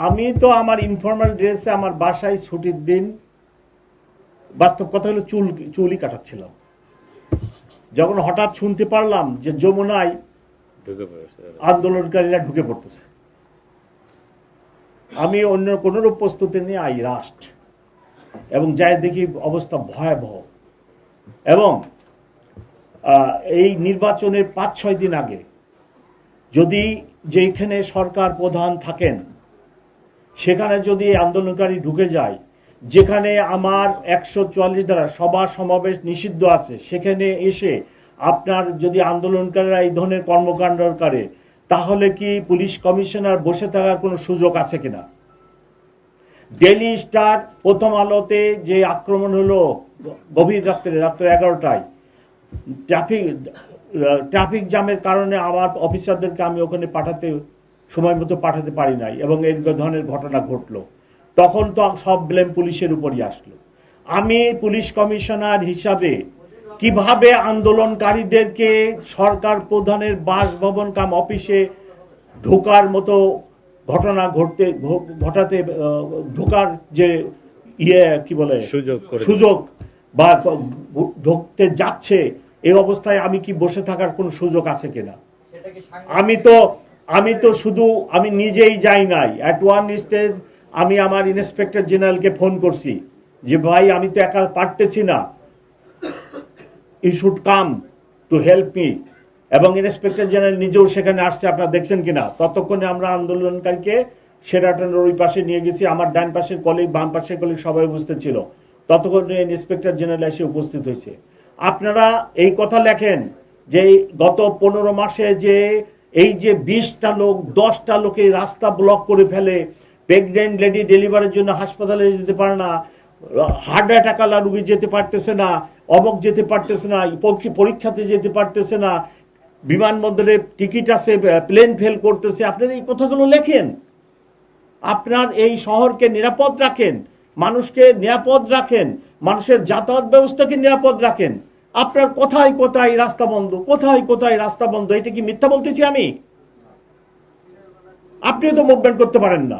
আমি তো আমার ইনফর্মাল ড্রেসে আমার বাসায় ছুটির দিন, বাস্তব কথা হলো চুলই কাটাচ্ছিলাম, যখন হঠাৎ শুনতে পারলাম যে যমুনায় আন্দোলনকারীরা ঢুকে পড়তেছে, আমি অন্য কোনোরূপ প্রস্তুতি নিয়ে আই রাস্ট, এবং যাই দেখি অবস্থা ভয়াবহ। এবং এই নির্বাচনের 5-6 দিন আগে যদি যেখানে সরকার প্রধান থাকেন সেখানে যদি আন্দোলনকারী ঢুকে যায়, যেখানে আমার 144 দ্বারা সভা সমাবেশ নিষিদ্ধ আছে, সেখানে এসে আপনার যদি আন্দোলনকারীরা এই ধরনের কর্মকাণ্ড করে, তাহলে কি পুলিশ কমিশনার বসে থাকার কোনো সুযোগ আছে কিনা? ডেইলি স্টার, প্রথম আলোতে যে আক্রমণ হলো গভীর রাত্রে 11টায়, ট্রাফিক জ্যামের কারণে আমার অফিসারদেরকে আমি ওখানে সময় মতো পাঠাতে পারি নাই, এবং এই ধরনের ঘটনা ঘটলো, তখন তো সব ব্লেম পুলিশের উপরই আসলো। আমি পুলিশ কমিশনার হিসাবে কিভাবে আন্দোলনকারীদেরকে সরকার প্রধানের বাসভবন কাম অফিসে ঢোকার মতো ঘটনা ঘটাতে ঢোকার যে কি বলে সুযোগ বা ঢুকতে যাচ্ছে, এই অবস্থায় আমি কি বসে থাকার কোনো সুযোগ আছে কিনা? আমি তো শুধু আমি নিজেই যাই নাই, অ্যাট ওয়ান স্টেজ আমি আমার ইন্সপেক্টর জেনারেলকে ফোন করছি যে ভাই আমি তো একা পারতেছি না, you should come to help me, এবং ইন্সপেক্টর জেনারেল নিজেও সেখানে আসছে, আপনারা দেখছেন কিনা। ততক্ষণে আমরা আন্দোলনকারীকে শেরাটনের ওই পাশে নিয়ে গেছি, আমার ডান পাশের কলিগ বাম পাশের কলিগ সবাই উপস্থিত ছিল, ততক্ষণে ইন্সপেক্টর জেনারেল এসে উপস্থিত হয়েছে। আপনারা এই কথা লেখেন যে গত 15 মাসে যে এই যে 20টা লোক 10টা লোকে রাস্তা ব্লক করে ফেলে, প্রেগনেন্ট লেডি ডেলিভারির জন্য হাসপাতালে যেতে পারে না, হার্ট অ্যাটাক আলা রুগী যেতে পারতেছে না, অবক যেতে পারতেছে না, পরীক্ষাতে যেতে পারতেছে না, বিমানবন্দরে টিকিট আছে, প্লেন ফেল করতেছে, আপনারা এই কথাগুলো লেখেন। আপনার এই শহরকে নিরাপদ রাখেন, মানুষকে নিরাপদ রাখেন, মানুষের যাতায়াত ব্যবস্থাকে নিরাপদ রাখেন। আপনার কোথায় কোথায় রাস্তা বন্ধ, কোথায় কোথায় রাস্তা বন্ধ, এটা কি মিথ্যা বলতেছি আমি? আপনিও তো মুভমেন্ট করতে পারেন না।